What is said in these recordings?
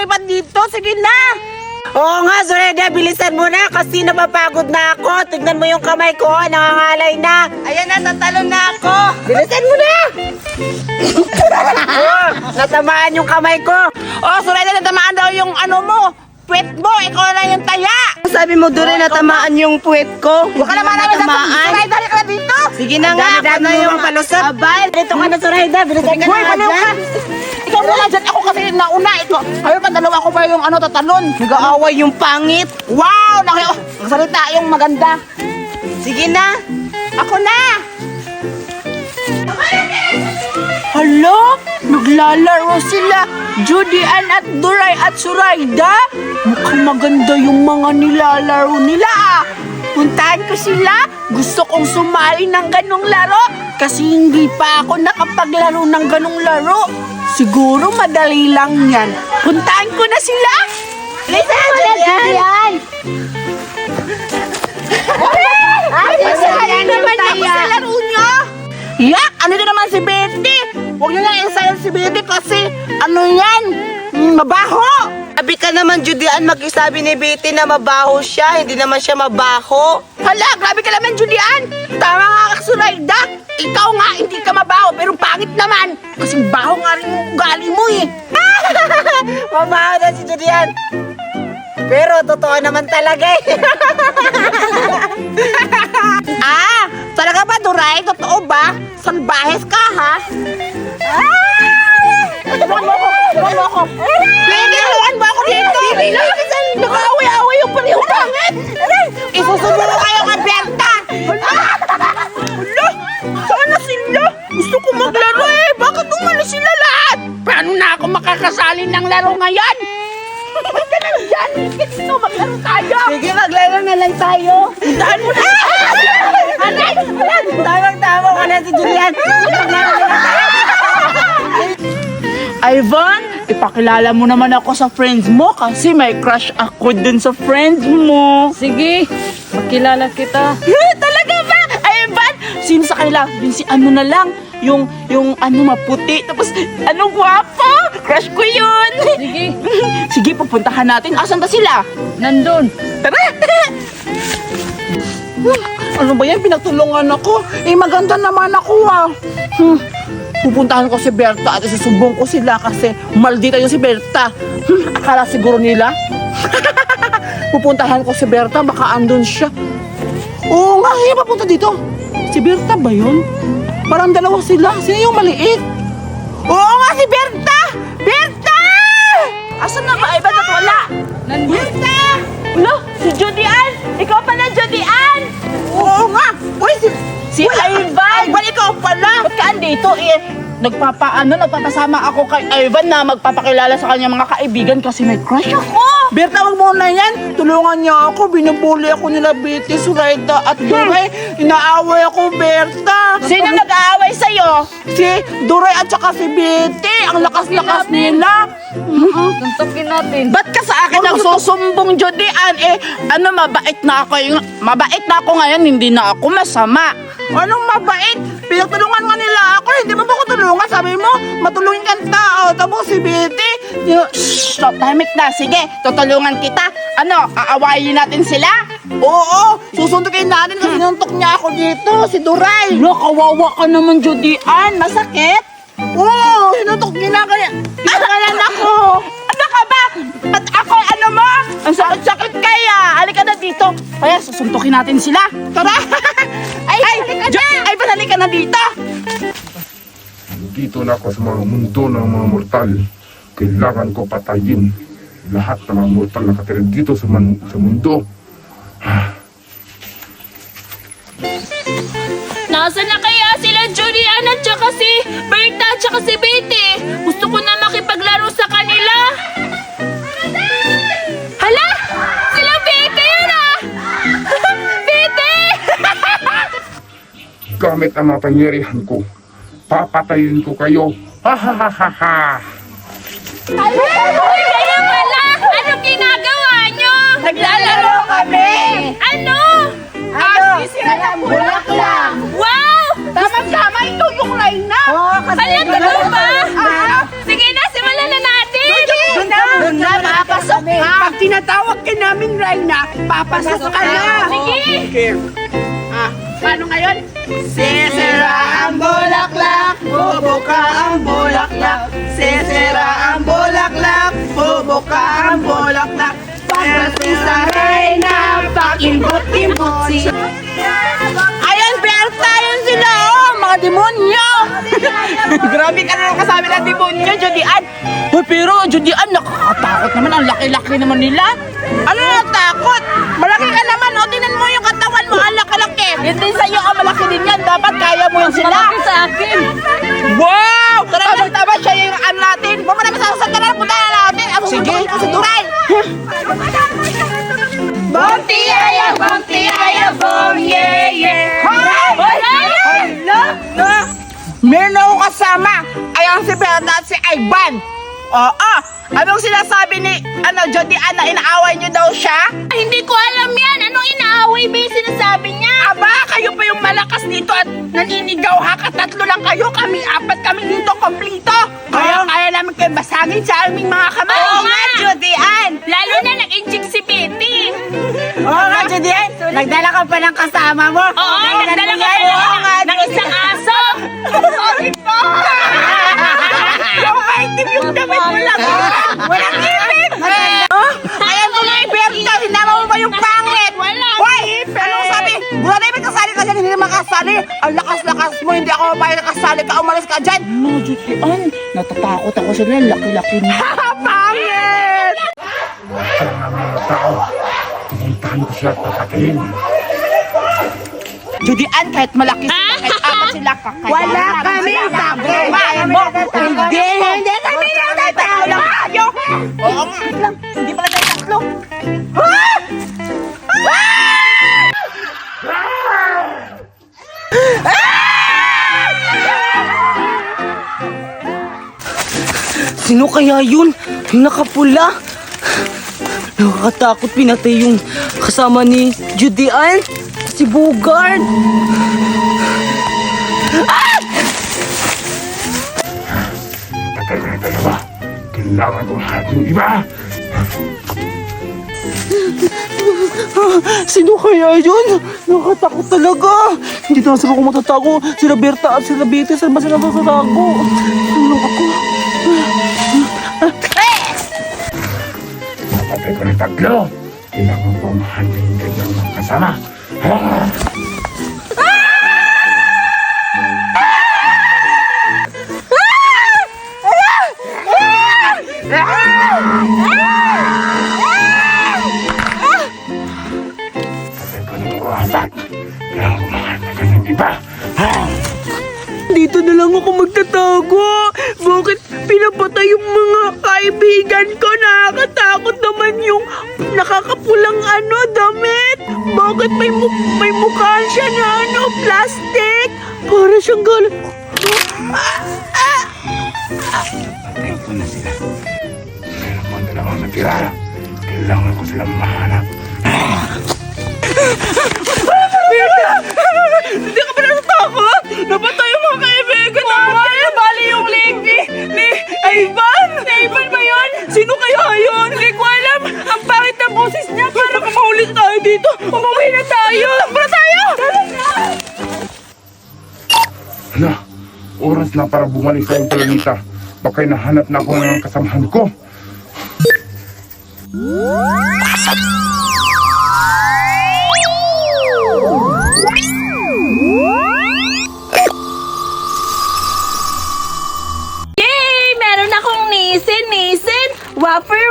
lumipat dito. Sige na. Oo nga, Zoraida, bilisan mo na kasi napapagod na ako. Tignan mo yung kamay ko, nangangalay na. Ayan na, tatalon na ako. Bilisan mo na! Oh, natamaan yung kamay ko. Oh, Zoraida, natamaan daw yung ano mo. Puwet mo, ikaw na yung taya. Sabi mo doon natamaan yung puwet ko. Huwag ka naman namin natamaan. Zoraida, halika na dito. Sige na nga, Dami-dami na mo yung mga palusot. abay. Dito ka na, Zoraida. Bilisan ka Hoy, na baliw ka. dyan. Ikaw muna dyan. Ako kasi nauna. Ito. Kayo pa, dalawa ko pa yung ano, tatalon. Nag-aaway yung pangit. Wow! Nagsalita yung maganda. Sige na. Ako na! Hala, naglalaro sila. Judy Ann at Duray at Zoraida. Mukhang maganda yung mga nilalaro nila. Puntahan ko sila. Gusto kong sumali ng ganong laro. Kasi hindi pa ako nakapaglaro ng ganong laro. Siguro madali lang yan. Puntahan ko na sila. Bilisan mo na, Julian. Ay, masaya naman ako sa laro nyo! Yak! Ano din naman si Betty? Huwag nyo nang isayan si Betty kasi ano yan? Mabaho! Sabi ka naman, Judy Ann, mag-isabi ni Betty na mabaho siya. Hindi naman siya mabaho. Hala, grabe ka naman, Julian! Tama nga ka, Zoraida! Ikaw nga, hindi ka mabaho, pero pangit naman! Kasi baho nga rin yung ugali mo eh! Mamahaw na si Julian. Pero totoo naman talaga eh. Ah! Talaga ba, Duray? Totoo ba? Salbahes ka, ha? Tulungan mo ako! Tulungan mo ako! Tulungan mo ako dito! Nag-aaway-aaway yung parehong pangit! Isusubo ko kayo kay Berta! Hala! Saan na sila? Gusto ko maglaro eh! Bakit umalis sila lahat? Paano na ako makakasali ng laro ngayon? Ba't ka nandyan? Dito, maglaro tayo! Sige, maglaro na lang tayo. Puntaan mo na! Aray! Tamang-tama ka na si Julian. Maglaro na lang tayo. Ivan, ipakilala mo naman ako sa friends mo kasi may crush ako dun sa friends mo. Sige, makilala kita. Talaga ba? Ivan, sino sa kanila? Yung si ano na lang, yung ano maputi, tapos ano gwapo. Crush ko yun. Sige, Sige, pupuntahan natin. Asan ba sila? nandun. Tara! Ano ba yan? Pinagtulungan ako. Eh, maganda naman ako ah. Pupuntahan ko si Berta at isusumbong ko sila kasi maldita yung si Berta. Akala siguro nila. Pupuntahan ko si Berta, baka andun siya. Oo nga, eh, papunta dito. Si Berta ba yun? Parang dalawa sila. Sino yung maliit? Oo nga, si Berta! Berta! Asan na ba? Ivan at wala. Nandun. Berta! Ulo, si Judy Ann! Ikaw pala, Judy Ann! Oo nga! Uy, Si Ivan! Ivan, ikaw pala! Ba't ka andito eh? Nagpapasama ako kay Ivan na magpapakilala sa kanya mga kaibigan kasi may crush ako. Berta, wag mo na yan. Tulungan niya ako. Binubuli ako nila Betty, Zoraida at Duray. Inaaway ako, Berta. Sino nag-aaway sa'yo? Si Duray at saka si Betty. Ang lakas-lakas nila. Tuntukin natin. Ba't ka sa akin nagsusumbong, Judy Ann? Eh, ano, mabait na ako ngayon, hindi na ako masama. Anong mabait? Pinagtulungan nga nila ako. Hindi mo ba ako tulungan? Sabi mo, matulungin kang tao. Tapos si Betty. Shh, tahimik na. Sige, tutulungan kita. Ano, aawayin natin sila? Oo, susundukin natin kasi nantok niya ako dito. Si Duray. Lo, kawawa ka naman, Judy Ann. Masakit? Oo, sinuntok niya kaya. Pinakalan ako. Ano ka ba? Ba't ako, ano mo? Ang sakit-sakit kaya. Halika na dito. Kaya susuntukin natin sila. Tara. Ay, halika na dito. Dito na ako sa mga mundo ng mga mortal. Kailangan ko patayin lahat ng mga mortal na nakatira dito sa mundo. Nasaan na kaya sila Judy Ann at saka si Berta at saka si Betty? Gusto ko na makipaglaro sa kanila. Hala! Sila Betty yun ah! Betty! Gamit ang mapangyarihan ko, papatayin ko kayo. Ha ha ha ha ha! Uy, kaya pala! Anong ginagawa nyo? Naglalaro kami. Ano? Bulak lang. Wow! Tama-tama, ito yung Reyna. Oo, kasi Hala, totoo ba? Sige na, simulan na natin! Doon na. tinatawag ka namin Reyna, papasok ka na. Sige! Paano ngayon? Sisira ang bulaklak, bubuka ang bulaklak. Sisira ang bulaklak, bubuka ang bulaklak. Pagdating sa Reyna, pakimbot-kimbot si... Ayan, Berta, yun sila, oh, mga demonyo. Grabe ka naman kasabi ng demonyo, Judy Ann. Hoy, pero Judy Ann, nakakatakot naman. Ang laki-laki naman nila. Ano natakot? Malaki ka naman, o. Tingnan mo yung katawan mo, ang laki-laki. Yan din sa'yo, ang malaki din yan. Dapat kaya mo yun sila. Malaki sa akin. Wow! Tama siya yung ano natin. Huwag mo naman sasagdan na, punta na natin. Sige. Kasi Duray. Bonti ayaw, bom, yeah, yeah. Meron akong kasama. Ayan si Berta at si Ivan. Oo. Anong sinasabi ni Judy Ann na inaaway niyo daw siya? Hindi ko alam yan. Anong inaaway ba yung sinasabi niya? Aba, kayo pa yung malakas dito at naninigaw ha. Katatlo lang kayo. Kami, apat kami dito, komplito. Kaya namin kayo basagin sa aming mga kamay. Oo nga, Judy Ann. Lalo na nag-inject si Betty. Oo nga, Judy Ann. Nagdala ka pa ng kasama mo. Oo, nagdala ka ng isang aso. Yung maitim yung damit mo lang. Walang ipin. Ayan mo nga, Berta. Sinama mo ba yung pangit? Wala. Hoy, anong sabi? Wala na yung kasali ka dyan. Hindi na makasali. Ang lakas-lakas mo. Hindi ako mapayag na kasali ka. Umalis ka dyan. No, Judy Ann, natatakot ako sa nila. Laki-laki na. Pangit! Ang mga tao, pumuntahan ko siya at papatayin. Judy Ann, kahit malaki sila, kahit apat sila, kakaya. Wala kami sabi. Hindi kami nagtatalo. Oo nga. Hindi pala tayo tatlo. Sino kaya yun? Yung nakapula? Nakakatakot, pinatay yung kasama ni Judy Ann. Si Bogart. Patay ko na dalawa. Kailangan ko hanap yung iba. Sino kaya yun? Nakakatakot talaga. Hindi na sila kung matatago. Sila Berta at sila Betty. Saan ba sila matatago? Tulong ako. Patay ko na tatlo. Kailangan ko hanap yung kanyang mga kasama. Patay ko na mga apat. Kailangan ko hanap yung kanyang iba. Dito na lang ako magtatago. Bakit pinapatay yung mga kaibigan ko? Nakakatakot naman yung nakakapulang damit. Bakit may mukha siya na plastic? Para siyang galing. Patay ko na sila. Meron ko ang dalawang natira. Kailangan ko silang mahanap. Hindi ka ba natatakot? Napatay yung mga kaibigan natin. Nabali yung leg ni Ivan. Si Ivan ba yun? Sino kaya yun? Hindi ko alam. Ang pangit na boses niya. Para kung mahuli tayo dito, umuwi na tayo. Takbo na tayo! Hala, oras na para bumalik sa iyong planeta. Baka'y nahanap na ako ng kasamahan ko. Yay! Meron akong nisin, wafer,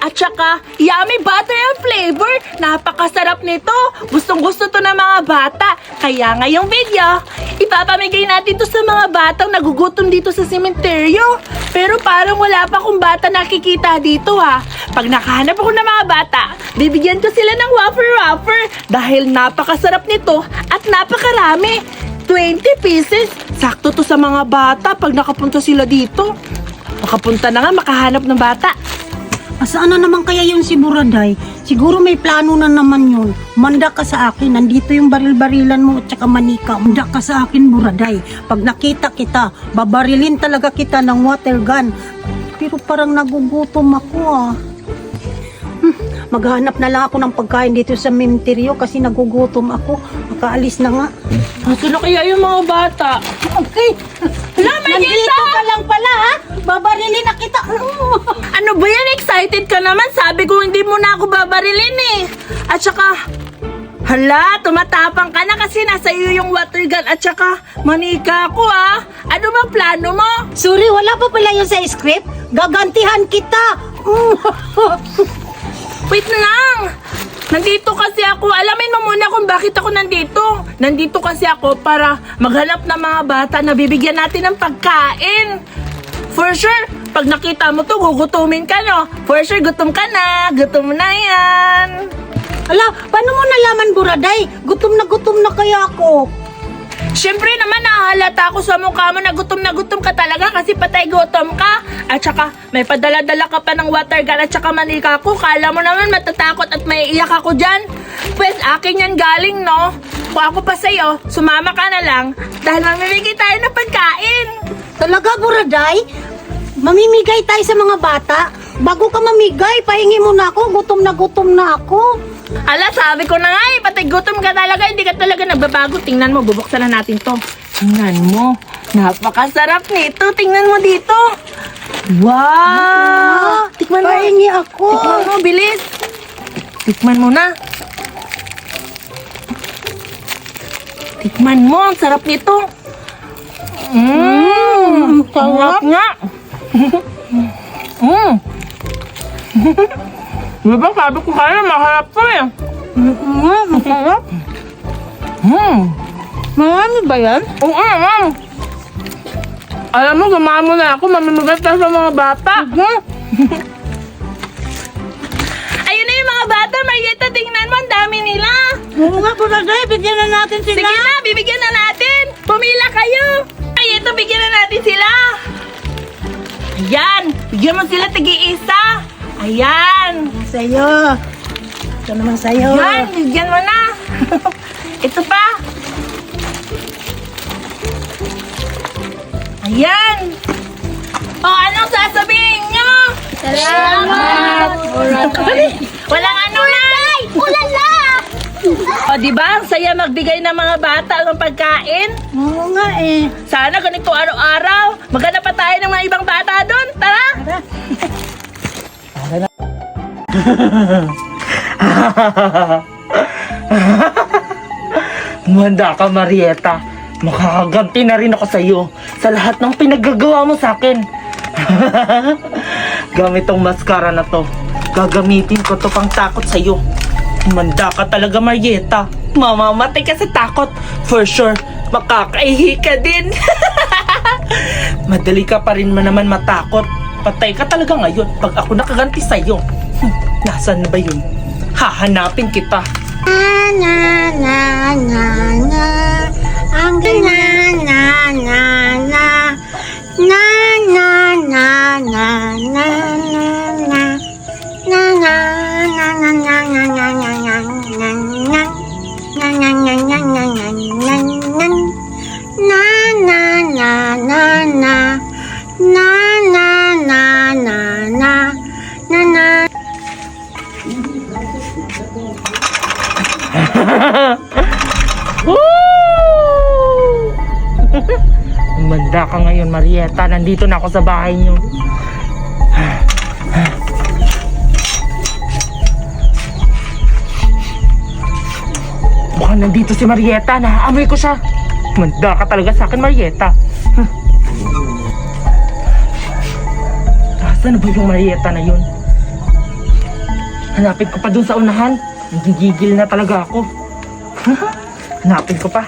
at saka yummy butter and flavor. Napakasarap nito. Gustong-gusto to ng mga bata. Kaya ngayong video, ipapamigay natin to sa mga batang nagugutom dito sa sementeryo. Pero parang wala pa akong bata nakikita dito ha. Pag nakahanap ako ng mga bata, bibigyan ko sila ng wafer dahil napakasarap nito at napakarami. 20 pieces. Sakto to sa mga bata pag nakapunta sila dito. Makapunta na nga, makahanap ng bata. Saan na naman kaya yung si Buraday? Siguro may plano na naman yun. Manda ka sa akin. Nandito yung baril-barilan mo at saka manika. Manda ka sa akin, Buraday. Pag nakita kita, babarilin talaga kita ng water gun. Pero parang nagugutom ako ah. Maghanap na lang ako ng pagkain dito sa Minteryo kasi nagugutom ako. Makaalis na nga. Sino kaya yung mga bata? Okay. Nandito ka lang pala ha. Babarilin na kita. Ano ba yan? Excited ka naman. Sabi ko hindi mo na ako babarilin eh. At saka, hala, tumatapang ka na kasi nasa iyo yung water gun at saka manika ako ah. Ano ba plano mo? Sorry, wala pa pala yun sa script. Gagantihan kita. Wait lang! Nandito kasi ako. Alamin mo muna kung bakit ako nandito. Nandito kasi ako para maghanap ng mga bata na bibigyan natin ng pagkain. For sure, pag nakita mo to, gugutumin ka, no? For sure, gutom ka na. Gutom na yan. Ala, paano mo nalaman, Buraday? Gutom na kaya ako. Siyempre naman, nahahalata ako sa mukha mo na gutom ka talaga kasi patay gutom ka. At saka, may padala-dala ka pa ng water gun at saka manika ko. Kala mo naman matatakot at may iyak ako dyan. Pues, akin yan galing, no? Kung ako pa sa'yo, sumama ka na lang dahil mamimigay tayo ng pagkain. Talaga, Buraday? Mamimigay tayo sa mga bata? Bago ka mamigay, pahingi mo na ako. Gutom na ako. Ala, sabi ko na nga eh, patay gutom ka talaga, hindi ka talaga nagbabago. Tingnan mo, bubuksan na natin to. Tingnan mo, napakasarap nito. Tingnan mo dito. Wow! Tikman mo. Pahingi ako. Tikman mo, bilis. Tikman mo na. Tikman mo, ang sarap nito. Sarap nga. Diba sabi ko kaya maharap to eh. Masarap. Marami ba yan? Oo naman. Alam mo, gumawa mo na ako. Mamimigat na sa mga bata. Ayun na yung mga bata. Marieta, tingnan mo. Ang dami nila. Oo nga, Buraday. Bigyan na natin sila. Sige na, bibigyan na natin. Pumila kayo. Marieta, bigyan na natin sila. Ayan. Bigyan mo sila tigi-isa. Ayan. Sa'yo. Ito naman sa'yo. Yan, bigyan mo na. Ito pa. Ayan. O, anong sasabihin nyo? Salamat. Walang ano na. Ulala. O, diba? Ang saya magbigay ng mga bata ng pagkain. Oo nga eh. Sana ganito araw-araw. Maghanap pa tayo ng mga ibang bata doon. Tara. Manda ka, Marieta. Makakaganti na rin ako sa iyo sa lahat ng pinaggagawa mo sa akin. Gamit tong mascara na to. Gagamitin ko to pang takot sa iyo. Manda ka talaga, Marieta. Mamamatay ka sa takot. For sure, makakaihi ka din. Madali ka pa rin naman matakot. Patay ka talaga ngayon pag ako nakaganti sa iyo. Nasaan na ba yun? Hahanapin kita. Ang Umanda ka ngayon, Marieta. Nandito na ako sa bahay niyo. Mukhang nandito si Marieta. Naaamoy ko siya. Umanda ka talaga sa akin, Marieta. Nasaan na ba yung Marieta na yun? Hanapin ko pa dun sa unahan. Nagigigil na talaga ako. Hanapin ko pa.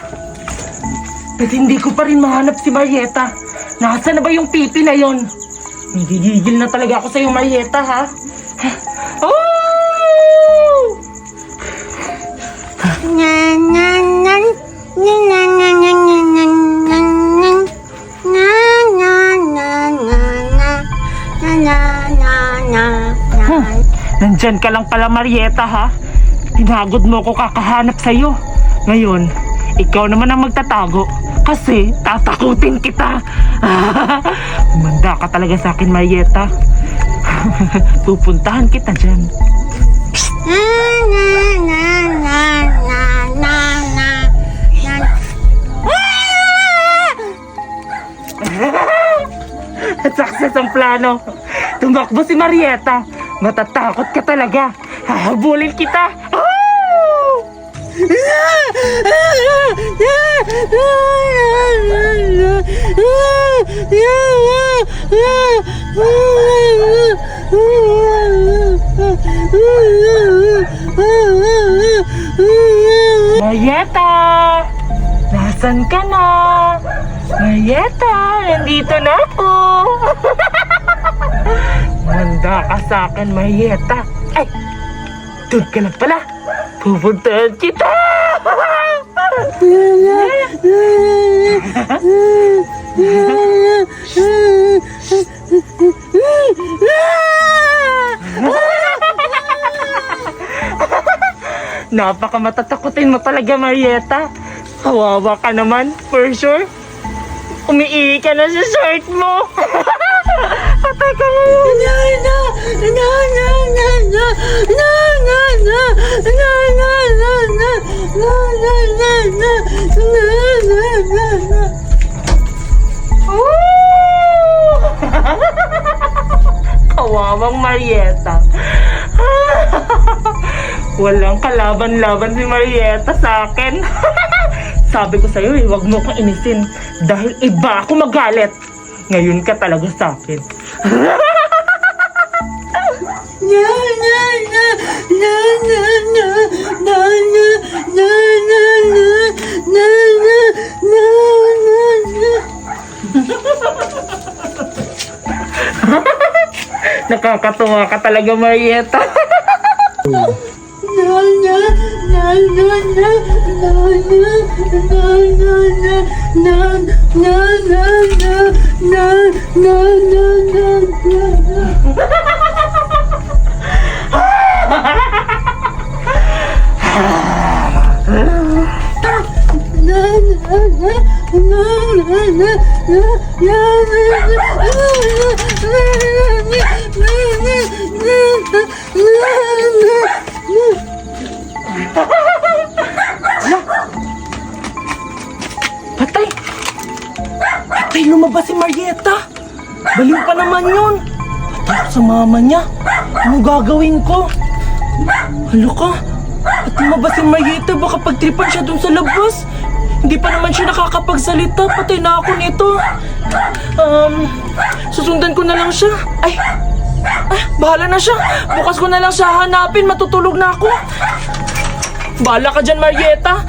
At hindi ko pa rin mahanap si Marieta. Nasaan na ba yung pipi na yon? Nagigigil na talaga ako sa iyo, Marieta, ha? Oh! Nandyan ka lang pala, Marieta, ha? Tinagod mo ko kakahanap sa iyo. Ngayon, ikaw naman ang magtatago. Kasi tatakutin kita. Umanda ka talaga sa akin, Marieta. Pupuntahan kita dyan. Psst! plano. Tumakbo si Marieta. Matatakot ka talaga. Hahabulin kita. Oh! Marieta! Nasaan ka na? Marieta, nandito na ako. Manda ka sa akin, Marieta. Ay, doon ka lang pala. Pupuntahan kita. Napaka matatakutin mo talaga, Marieta. Kawawa ka naman, for sure. Umiihi ka na sa shirt mo. Patay ka ngayon. Kawawang Marieta. Walang kalaban-laban si Marieta sa akin. Sabi ko sa'yo huwag mo kong inisin. Dahil iba ako magalit. Ngayon ka talaga sa akin. Nakakatuwa ka talaga, Marieta. Patay! Patay, lumabas si Marieta! Baliw pa naman yun! Patay ako sa mama niya! Ano gagawin ko? Halo ka? At lumabas si Marieta, baka pagtripan siya dun sa labas! Hindi pa naman siya nakakapagsalita, patay na ako nito! Susundan ko na lang siya! Ay, bahala na siya! Bukas ko na lang siya hanapin, matutulog na ako! Bahala ka dyan, Marieta!